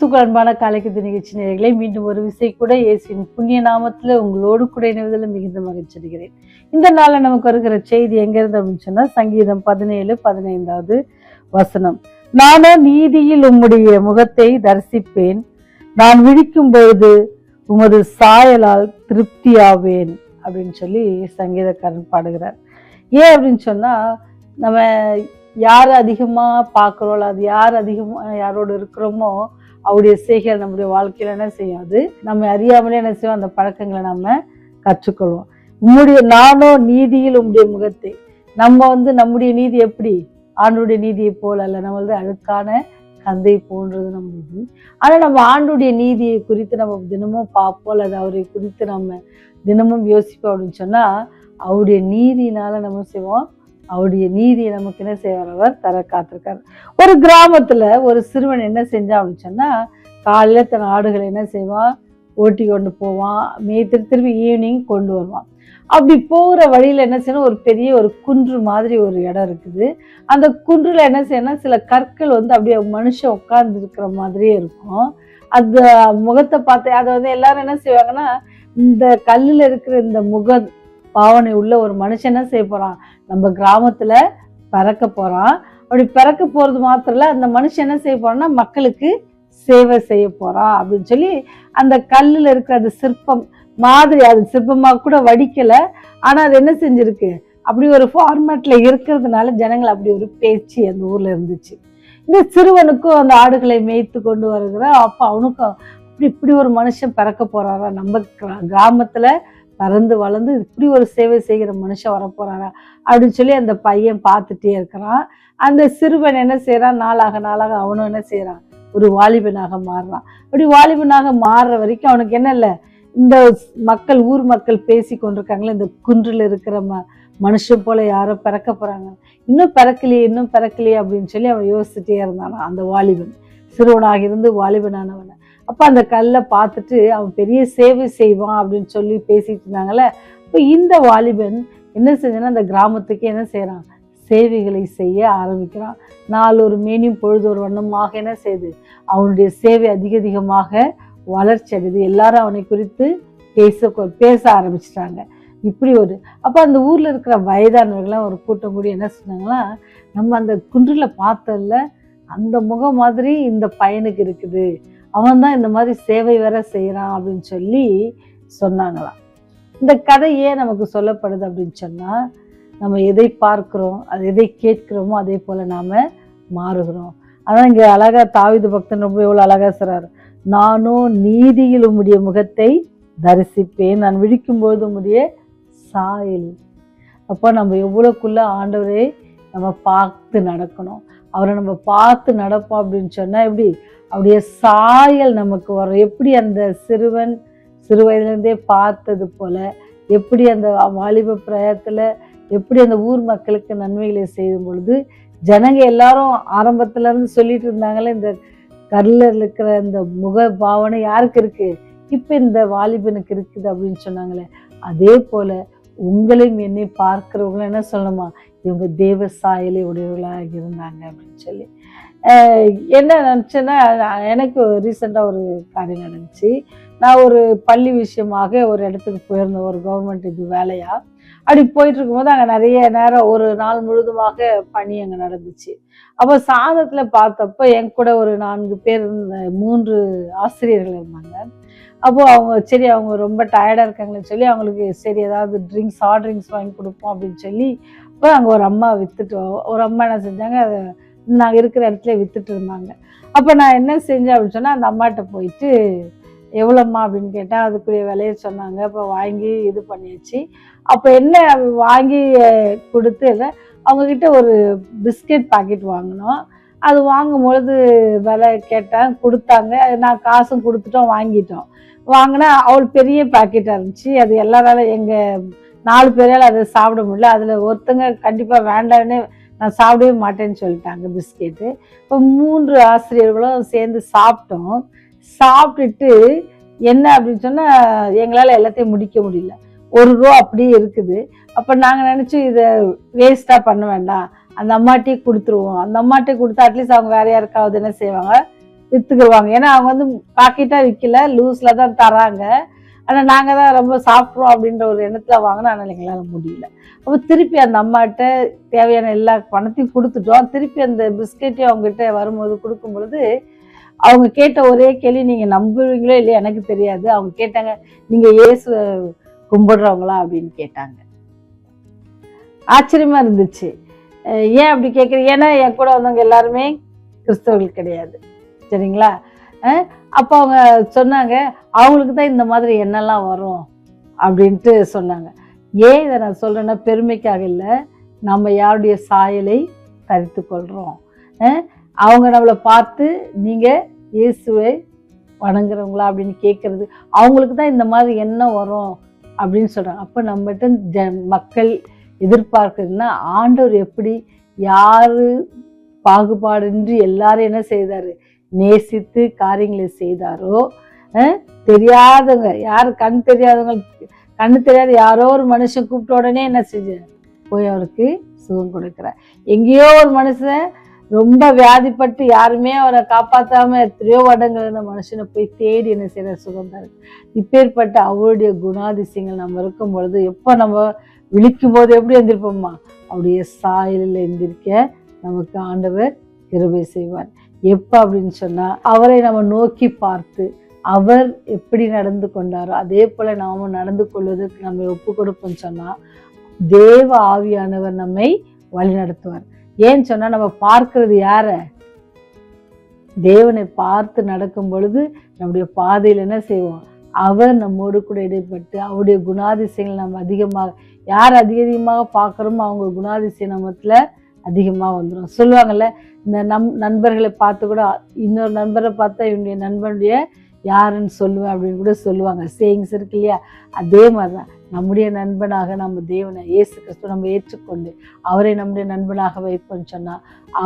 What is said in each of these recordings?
கிறிஸ்துவுக்கு அன்பான காலைக்குது நிகழ்ச்சி நேயர்களே, மீண்டும் ஒரு விசை கூட இயேசுவின் புண்ணிய நாமத்துல உங்களோடு கூட இணைவதில் மிகுந்த மகிழ்ச்சி அடைகிறேன். இந்த நாள்ல நமக்கு வருகிற செய்தி எங்க இருந்து அப்படின்னு சொன்னா, சங்கீதம் 17:15 வசனம். நானோ நீதியில் உம்முடைய முகத்தை தரிசிப்பேன், நான் விழிக்கும் பொழுது உமது சாயலால் திருப்தியாவேன் அப்படின்னு சொல்லி சங்கீதக்காரன் பாடுகிறார். ஏன் அப்படின்னு சொன்னா, நம்ம யார் அதிகமா பார்க்குறோம், அது யார் அதிகமா யாரோடு இருக்கிறோமோ அவருடைய செய்கைகள் நம்முடைய வாழ்க்கையில என்ன செய்யும், அது நம்ம அறியாமலே என்ன செய்வோம், அந்த பழக்கங்களை நம்ம கற்றுக்கொள்வோம். நானோ நீதியில் உம்முடைய முகத்தை, நம்ம நம்முடைய நீதி எப்படி ஆண்டுடைய நீதியை போல அல்ல, நம்ம அழுக்கான கந்தை போன்றது நம்ம நீதி. ஆனா நம்ம ஆண்டுடைய நீதியை குறித்து நம்ம தினமும் பார்ப்போம், அல்லது அவரை குறித்து நம்ம தினமும் யோசிப்போம் அப்படின்னு சொன்னா, அவருடைய நீதியினால நம்ம செய்வோம், அவருடைய நீதியை நமக்கு என்ன செய்வார், அவர் தர காத்திருக்கார். ஒரு கிராமத்துல ஒரு சிறுவன் என்ன செஞ்சான் அப்படின்னு சொன்னா, காலையில தன் ஆடுகளை என்ன செய்வான், ஓட்டி கொண்டு போவான், திருப்பி ஈவினிங் கொண்டு வருவான். அப்படி போகிற வழியில என்ன செய்யணும், ஒரு பெரிய ஒரு குன்று மாதிரி ஒரு இடம் இருக்குது. அந்த குன்றுல என்ன செய்யணும், சில கற்கள் அப்படியே மனுஷன் உட்கார்ந்து இருக்கிற மாதிரியே இருக்கும். அந்த முகத்தை பார்த்து அதை எல்லாரும் என்ன செய்வாங்கன்னா, இந்த கல்லுல இருக்கிற இந்த முக பாவனை உள்ள ஒரு மனுஷன் என்ன செய்ய போறான், நம்ம கிராமத்துல பிறக்க போறான். அப்படி பிறக்க போறது மாத்திரம் இல்ல, அந்த மனுஷன் என்ன செய்ய போறான்னா, மக்களுக்கு சேவை செய்ய போறான் அப்படின்னு சொல்லி அந்த கல்லுல இருக்கிற அது சிற்பம் மாதிரி, அது சிற்பமா கூட வடிக்கல, ஆனா அது என்ன செஞ்சிருக்கு, அப்படி ஒரு ஃபார்மேட்ல இருக்கிறதுனால ஜனங்கள் அப்படி ஒரு பேச்சு அந்த ஊர்ல இருந்துச்சு. இந்த சிறுவனுக்கும் அந்த ஆடுகளை மேய்த்து கொண்டு வருகிற அப்ப அவனுக்கும் இப்படி ஒரு மனுஷன் பிறக்க போறாரா, நம்ம கிராமத்துல பறந்து வளர்ந்து இப்படி ஒரு சேவை செய்கிற மனுஷன் வரப்போறாரா அப்படின்னு சொல்லி அந்த பையன் பார்த்துட்டே இருக்கிறான். அந்த சிறுவன் என்ன செய்யறான், நாளாக அவனும் என்ன செய்யறான், ஒரு வாலிபனாக மாறுறான். அப்படி வாலிபனாக மாறுற வரைக்கும் அவனுக்கு என்ன இல்லை, இந்த ஊர் மக்கள் பேசி கொண்டிருக்காங்களே, இந்த குன்றில் இருக்கிற மனுஷன் போல யாரோ பிறக்க போறாங்க, இன்னும் பிறக்கலையே அப்படின்னு சொல்லி அவன் யோசிச்சுட்டே இருந்தானா அந்த வாலிபன், சிறுவனாக இருந்து வாலிபனானவன். அப்ப அந்த கல்லை பார்த்துட்டு அவன் பெரிய சேவை செய்வான் அப்படின்னு சொல்லி பேசிட்டு இருந்தாங்கல்ல. இப்போ இந்த வாலிபன் என்ன செஞ்சானா, அந்த கிராமத்துக்கு என்ன செய்யறான், சேவைகளை செய்ய ஆரம்பிக்கிறான். நாள் ஒரு மேனியும் பொழுது ஒரு வண்ணமாக என்ன செய்யுது, அவனுடைய சேவை அதிகமாக வளர்ச்சி அடையுது. எல்லாரும் அவனை குறித்து பேச ஆரம்பிச்சிட்டாங்க. இப்படி அப்ப அந்த ஊர்ல இருக்கிற வயதானவர்கள்லாம் ஒரு கூட்டம் கூடி என்ன சொன்னாங்களா, நம்ம அந்த குன்றுல பார்த்தல அந்த முகம் மாதிரி இந்த பையனுக்கு இருக்குது, அவன் தான் இந்த மாதிரி சேவை வேற செய்யறான் அப்படின்னு சொல்லி சொன்னாங்களாம். இந்த கதை ஏன் நமக்கு சொல்லப்படுது அப்படின்னு சொன்னா, நம்ம எதை பார்க்கிறோம், அது எதை கேட்கிறோமோ அதே போல நாம மாறுகிறோம். அதான் இங்க அழகா தாவீது பக்தன் ரொம்ப எவ்வளவு அழகா சொல்றாரு, நானும் நீதியில் உம்முடைய முகத்தை தரிசிப்பேன், நான் விழிக்கும்போது உம்முடைய சாயல். அப்போ நம்ம எவ்வளவுக்குள்ள ஆண்டவரை நம்ம பார்த்து நடக்கணும், அவரை நம்ம பார்த்து நடப்போம் அப்படின்னு சொன்னா எப்படி, அப்படியே சாயல் நமக்கு வரும். எப்படி அந்த சிறுவன் சிறு வயதுலேருந்தே பார்த்தது போல, எப்படி அந்த வாலிப பிராயத்துல எப்படி அந்த ஊர் மக்களுக்கு நன்மைகளை செய்யும் பொழுது ஜனங்க எல்லாரும் ஆரம்பத்துல இருந்து சொல்லிட்டு இருந்தாங்களே, இந்த கல்ல இருக்கிற இந்த முக பாவனை யாருக்கு இருக்கு, இப்ப இந்த வாலிபனுக்கு இருக்குது அப்படின்னு சொன்னாங்களே, அதே போல உங்களையும் என்னை பார்க்கிறவங்களும் என்ன சொல்லணுமா, இவங்க தேவ சாயலை உடையவர்களாக இருந்தாங்க அப்படின்னு சொல்லி. என்ன நினச்சேன்னா, எனக்கு ரீசெண்டாக ஒரு காரியம் நடந்துச்சு. நான் ஒரு பள்ளி விஷயமாக ஒரு இடத்துக்கு போயிருந்தேன், ஒரு கவர்மெண்ட் இது வேலையா. அப்படி போயிட்டு இருக்கும்போது அங்கே நிறைய நேரம் ஒரு நாள் முழுதுமாக பணி அங்கே நடந்துச்சு. அப்போ சாதத்தில் பார்த்தப்போ என் கூட ஒரு 4 பேர் 3 ஆசிரியர்கள் இருந்தாங்க. அப்போது அவங்க சரி அவங்க ரொம்ப டயர்டாக இருக்காங்களேன்னு சொல்லி அவங்களுக்கு சரி ஏதாவது ஹாட் ட்ரிங்க்ஸ் வாங்கி கொடுப்போம் அப்படின்னு சொல்லி, இப்போ அங்கே ஒரு அம்மா ஒரு அம்மா என்ன செஞ்சாங்க, அதை நாங்கள் இருக்கிற இடத்துல வித்துட்டு இருந்தாங்க. அப்போ நான் என்ன செஞ்சேன் அப்படின்னு சொன்னால், அந்த அம்மாட்ட போயிட்டு எவ்வளோம்மா அப்படின்னு கேட்டேன். அதுக்குரிய விலையை சொன்னாங்க. அப்போ வாங்கி இது பண்ணியாச்சு. அப்போ என்ன வாங்கி கொடுத்து அவங்கக்கிட்ட ஒரு பிஸ்கெட் பாக்கெட் வாங்கினோம். அது வாங்கும்பொழுது விலை கேட்டேன், கொடுத்தாங்க. நான் காசும் கொடுத்துட்டோம், வாங்கினா அவள் பெரிய பாக்கெட்டாக இருந்துச்சு. அது எல்லாரால எங்கள் 4 பேரால் அதை சாப்பிட முடியல. அதில் ஒருத்தங்க கண்டிப்பாக வேண்டான்னு நான் சாப்பிடவே மாட்டேன்னு சொல்லிட்டாங்க பிஸ்கெட்டு. இப்போ 3 ஆசிரியர்களும் சேர்ந்து சாப்பிட்டோம். சாப்பிட்டுட்டு என்ன அப்படின்னு சொன்னால், எங்களால் எல்லாத்தையும் முடிக்க முடியல. 1 ரூபா அப்படியே இருக்குது. அப்போ நாங்கள் நினச்சோம் இதை வேஸ்ட்டாக பண்ண வேண்டாம், அந்த அம்மாட்டே கொடுத்துருவோம். அந்த அம்மாட்டே கொடுத்தா அட்லீஸ்ட் அவங்க வேற யாருக்காவது என்ன செய்வாங்க, வித்துக்குருவாங்க. ஏன்னா அவங்க வந்து பாக்கெட்டா விற்கல, லூஸ்ல தான் தராங்க. ஆனா நாங்க தான் ரொம்ப சாப்பிட்றோம் அப்படின்ற ஒரு எண்ணத்துல வாங்கினா, அதனால எங்களால முடியல. அப்போ திருப்பி அந்த அம்மாட்ட தேவையான எல்லா பணத்தையும் கொடுத்துட்டோம். திருப்பி அந்த பிஸ்கெட்டையும் அவங்ககிட்ட வரும்போது கொடுக்கும் பொழுது, அவங்க கேட்ட ஒரே கேள்வி, நீங்க நம்புவீங்களோ இல்லையா எனக்கு தெரியாது. அவங்க கேட்டாங்க, நீங்க இயேசு கும்பிடுறவங்களா அப்படின்னு கேட்டாங்க. ஆச்சரியமா இருந்துச்சு. ஏன் அப்படி கேட்குறீங்க? ஏன்னா என் கூட வந்தவங்க எல்லாருமே கிறிஸ்தவர்கள் கிடையாது, சரிங்களா? அப்போ அவங்க சொன்னாங்க, அவங்களுக்கு தான் இந்த மாதிரி எண்ணெல்லாம் வரும் அப்படின்ட்டு சொன்னாங்க. ஏன் இதை நான் சொல்றேன்னா, பெருமைக்காக இல்லை, நம்ம யாருடைய சாயலை தரித்து கொள்றோம். அவங்க நம்மளை பார்த்து நீங்க இயேசுவை வணங்குறவங்களா அப்படின்னு கேட்கறது, அவங்களுக்கு தான் இந்த மாதிரி எண்ணம் வரும் அப்படின்னு சொல்றாங்க. அப்போ நம்மகிட்ட மக்கள் எதிர்பார்க்குறதுன்னா, ஆண்டவர் எப்படி யாரு பாகுபாடின்றி எல்லாரும் என்ன செய்தாரு, நேசித்து காரியங்களை செய்தாரோ, தெரியாதவங்க யாரு, கண் தெரியாத யாரோ ஒரு மனுஷன் கூப்பிட்ட உடனே என்ன செஞ்ச போய் அவருக்கு சுகம் கொடுக்கிறார். எங்கேயோ ஒரு மனுஷன் ரொம்ப வியாதிப்பட்டு யாருமே அவரை காப்பாற்றாம எத்தனையோ வருடங்கள் இருந்த மனுஷனை போய் தேடி என்ன செய்யற சுகம் தரு. இப்பேற்பட்ட அவருடைய குணாதிசயங்கள் நம்ம இருக்கும் பொழுது, எப்போ நம்ம விழிக்கும் போது எப்படி எந்திருப்போம்மா, அவருடைய சாயலில் எந்திரிக்க நமக்கு ஆண்டவர் கிருபை செய்வார். எப்போ அப்படின்னு சொன்னா, அவரை நம்ம நோக்கி பார்த்து அவர் எப்படி நடந்து கொண்டாரோ அதே போல நாம நடந்து கொள்வதற்கு நம்ம ஒப்பு கொடுப்போம்னு சொன்னா, தேவ ஆவியானவர் நம்மை வழி நடத்துவார். ஏன்னு சொன்னா, நம்ம பார்க்கிறது யார? தேவனை பார்த்து நடக்கும் பொழுது நம்முடைய பாதையில் என்ன செய்வோம், அவர் நம்மோடு கூட இடைப்பட்டு அவருடைய குணாதிசயங்கள் நம்ம அதிகமாக யார் அதிகமாக பார்க்குறோமோ அவங்க குணாதிசயம் நம்மத்துல அதிகமாக வந்துடும். சொல்லுவாங்கல்ல, இந்த நண்பர்களை பார்த்து கூட இன்னொரு நண்பரை பார்த்தா இவனுடைய நண்பனுடைய யாருன்னு சொல்லுவேன் அப்படின்னு கூட சொல்லுவாங்க. சேயிங்ஸ் இருக்கு இல்லையா? அதே மாதிரிதான் நம்முடைய நண்பனாக நம்ம தேவனை இயேசு கிறிஸ்துவ நம்ம ஏற்றுக்கொண்டு அவரை நம்முடைய நண்பனாக வைப்போம்னு சொன்னா,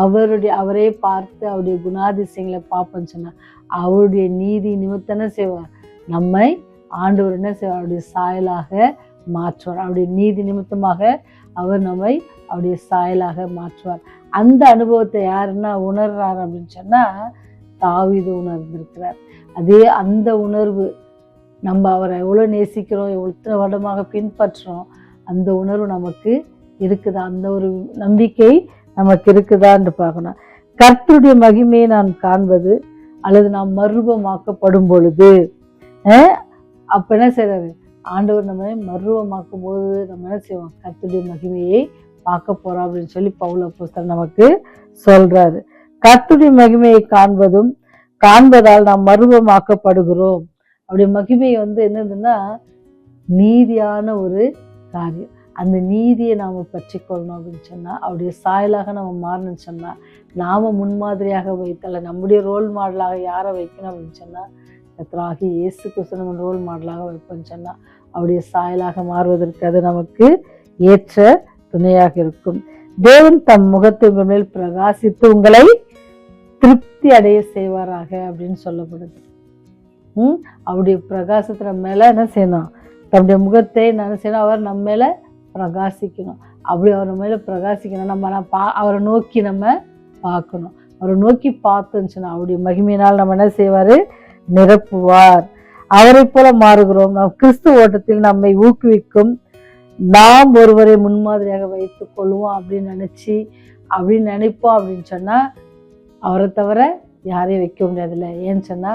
அவரே பார்த்து அவருடைய குணாதிசயங்களை பார்ப்போம்னு சொன்னா, அவருடைய நீதி நிமித்தம் செய்வார், நம்மை ஆண்டவர் என்ன செய்வார், அவருடைய சாயலாக மாற்றுவார். அவருடைய நீதி நிமித்தமாக அவர் நம்மை அவருடைய சாயலாக மாற்றுவார். அந்த அனுபவத்தை யாருன்னா உணர்றார் அப்படின்னு சொன்னா, தாவீது உணர்ந்திருக்கிறார். அதே அந்த உணர்வு நம்ம அவரை எவ்வளோ நேசிக்கிறோம், எத்தனை வருடமாக பின்பற்றுறோம், அந்த உணர்வு நமக்கு இருக்குதா, அந்த ஒரு நம்பிக்கை நமக்கு இருக்குதான்னு பார்க்கணும். கர்த்தருடைய மகிமையை நான் காண்பது அல்லது நாம் மறுரூபமாக்கப்படும் பொழுது, அப்ப என்ன செய்யறாரு ஆண்டவர், நம்ம மறுரூபமாக்கும் போது நம்ம என்ன செய்வோம், கர்த்தருடைய மகிமையை பார்க்க போறோம் அப்படின்னு சொல்லி பவுல் அப்போஸ்தலன் நமக்கு சொல்றாரு. கர்த்தருடைய மகிமையை காண்பதால் நாம் மறுரூபமாக்கப்படுகிறோம். அவருடைய மகிமை என்னதுன்னா நீதியான ஒரு காரியம். அந்த நீதியை நாம பற்றி கொள்ளணும் அப்படின்னு சொன்னா, அவருடைய சாயலாக நம்ம மாறணும்னு சொன்னா, நாம முன்மாதிரியாக வைத்தல நம்முடைய ரோல் மாடலாக யாரை வைக்கணும் அப்படின்னு சொன்னா, கர்த்தராகிய இயேசு கிறிஸ்து நம்ம ரோல் மாடலாக வைப்போம்னு சொன்னா, அவருடைய சாயலாக மாறுவதற்கு அது நமக்கு ஏற்ற துணையாக இருக்கும். தேவன் தம் முகத்தை உங்கள் மேல் பிரகாசித்து உங்களை திருப்தி அடைய செய்வாராக அப்படின்னு சொல்லப்படுது. அவருடைய பிரகாசத்துல மேல என்ன செய்யணும், தன்னுடைய முகத்தை என்ன செய்யணும், அவர் நம்ம மேல பிரகாசிக்கணும். அப்படி அவர் நம்ம மேல பிரகாசிக்கணும், நம்ம அவரை நோக்கி நம்ம பார்க்கணும். அவரை நோக்கி பார்த்தோன்னு சொன்னா அவருடைய மகிமையினால் நம்ம என்ன செய்வாரு, நிரப்புவார். அவரை போல மாறுகிறோம். நாம் கிறிஸ்து ஓட்டத்தில் நம்மை ஊக்குவிக்கும் நாம் ஒருவரை முன்மாதிரியாக வைத்துக் கொள்வோம் அப்படின்னு நினைப்போம் அப்படின்னு சொன்னா, அவரை தவிர யாரையும் வைக்க முடியாதுல்ல. ஏன்னு சொன்னா,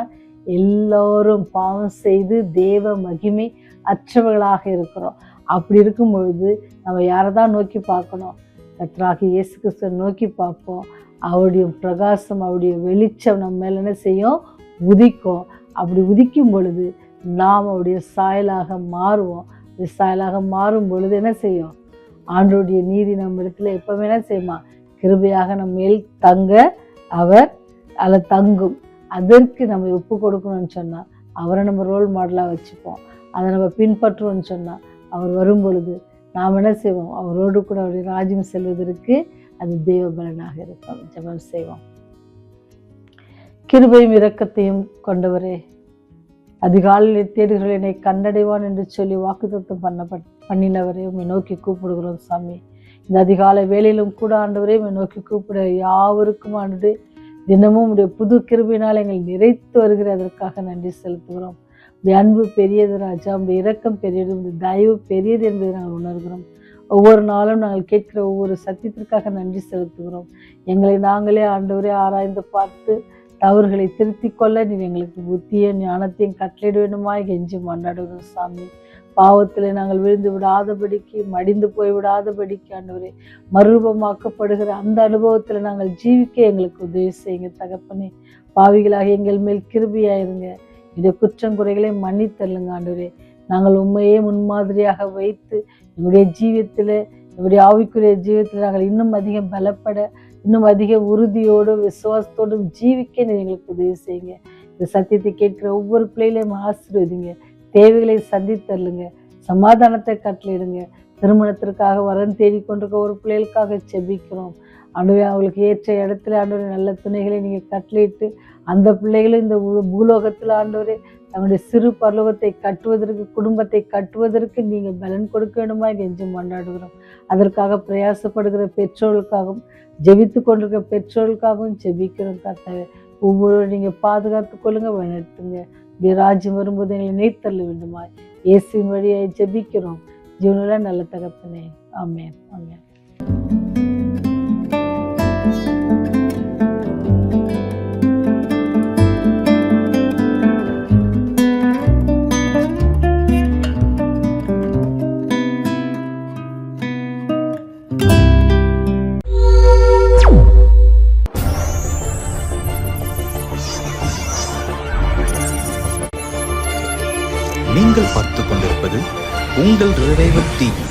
எல்லோரும் பாவம் செய்து தேவ மகிமை அற்றவர்களாக இருக்கிறோம். அப்படி இருக்கும் பொழுது நம்ம யாரை தான் நோக்கி பார்க்கணும், கர்த்தராகிய இயேசு கிறிஸ்துவை நோக்கி பார்ப்போம். அவருடைய பிரகாசம், அவருடைய வெளிச்சம் நம்ம மேல என்ன செய்யும், உதிக்கும். அப்படி உதிக்கும் பொழுது நாம் அவருடைய சாயலாக மாறுவோம். சாயலாக மாறும் பொழுது என்ன செய்யும், ஆண்டவருடைய நீதி நம்ம இடத்துல எப்பவுமே என்ன செய்யுமா, கிருபையாக நம்ம மேல் தங்க அவர் அதில் தங்கும். அதற்கு நம்ம ஒப்பு கொடுக்கணும்னு சொன்னா, அவரை நம்ம ரோல் மாடலாக வச்சுப்போம். அதை நம்ம பின்பற்றுவோம்னு சொன்னா, அவர் வரும் பொழுது நாம் என்ன செய்வோம், அவரோடு கூட அவருடைய ராஜ்யம் செல்வதற்கு அது தேவ பலனாக இருக்கும். ஜெபம் செய்வோம். கிருபையும் இரக்கத்தையும் கொண்டவரே, அதிகாலையில் தேடுகிறவர்கள் என்னை கண்டடைவான் என்று சொல்லி வாக்குத்தத்தம் பண்ணினவரே, உம்மை நோக்கி கூப்பிடுகிறோம் சாமி. இந்த அதிகாலை வேலையிலும் கூட ஆண்டவரே உம்மை நோக்கி கூப்பிட யாவருக்கும் ஆண்டு தினமும் உடைய புது கிருபையினால் எங்களை நிறைத்து வருகிற அதற்காக நன்றி செலுத்துகிறோம். உடைய அன்பு பெரியது ராஜா, உடைய இரக்கம் பெரியது, உடைய தயவு பெரியது என்பதை நாங்கள் உணர்கிறோம். ஒவ்வொரு நாளும் நாங்கள் கேட்கிற ஒவ்வொரு சத்தியத்திற்காக நன்றி செலுத்துகிறோம். எங்களை நாங்களே ஆண்டவரே ஆராய்ந்து பார்த்து தவறுகளை திருத்திக் கொள்ள நீர் எங்களுக்கு புத்தியும் ஞானத்தையும் கட்டளையிட வேண்டுமாய் கெஞ்சி மன்றாடுகிறோம் சாமி. பாவத்தில் நாங்கள் விழுந்து விடாதபடிக்கு, மடிந்து போய் விடாதபடிக்கு ஆண்டவரே மறுரூபமாக்கப்படுகிற அந்த அனுபவத்தில் நாங்கள் ஜீவிக்க எங்களுக்கு உதவி செய்யுங்க தகப்பனே. பாவிகளாக எங்கள் மேல் கிருபையாயிருங்க. இந்த குற்றங்குறைகளை மன்னித்தள்ளுங்க ஆண்டவரே. நாங்கள் உண்மையே முன்மாதிரியாக வைத்து எங்களுடைய ஜீவியத்தில், எங்களுடைய ஆவிக்குரிய ஜீவியத்தில் நாங்கள் இன்னும் அதிகம் பலப்பட, இன்னும் அதிக உறுதியோடும் விசுவாசத்தோடும் ஜீவிக்க எங்களுக்கு உதவி செய்யுங்க. இந்த சத்தியத்தை கேட்கிற ஒவ்வொரு பிள்ளைகளையும் ஆசீர்வதிங்க. தேவைகளை சந்தித்தருளுங்க. சமாதானத்தை கட்டளையிடுங்க. திருமணத்திற்காக வரன் தேடிக்கொண்டிருக்க ஒரு பிள்ளைகளுக்காக செபிக்கிறோம் ஆண்டவரே. அவங்களுக்கு ஏற்ற இடத்துல ஆண்டவரே நல்ல துணைகளை நீங்கள் கட்டளையிட்டு அந்த பிள்ளைகளும் இந்த பூலோகத்தில் ஆண்டவரே தங்களுடைய சிறு பரலோகத்தை கட்டுவதற்கு, குடும்பத்தை கட்டுவதற்கு நீங்கள் பலன் கொடுக்க வேண்டுமா கெஞ்சி கொண்டாடுகிறோம். அதற்காக பிரயாசப்படுகிற பெற்றோர்களுக்காகவும் ஜெபித்து கொண்டிருக்கிற பெற்றோர்களுக்காகவும் ஜெபிக்கிறோம் கர்த்தாவே. ஒவ்வொரு நீங்கள் பாதுகாத்து கொள்ளுங்க, வழிநடத்துங்க. ராஜ்யம் வரும்போது எங்களை நினைத்தள்ள வேண்டுமா இயேசுவின் வழியை ஜெபிக்கிறோம் ஜீவனுள்ள நல்ல தகப்பனே. ஆமென், ஆமென். நீங்கள் பார்த்துக் கொண்டிருப்பது உங்கள் ரிவைவல் டிவி.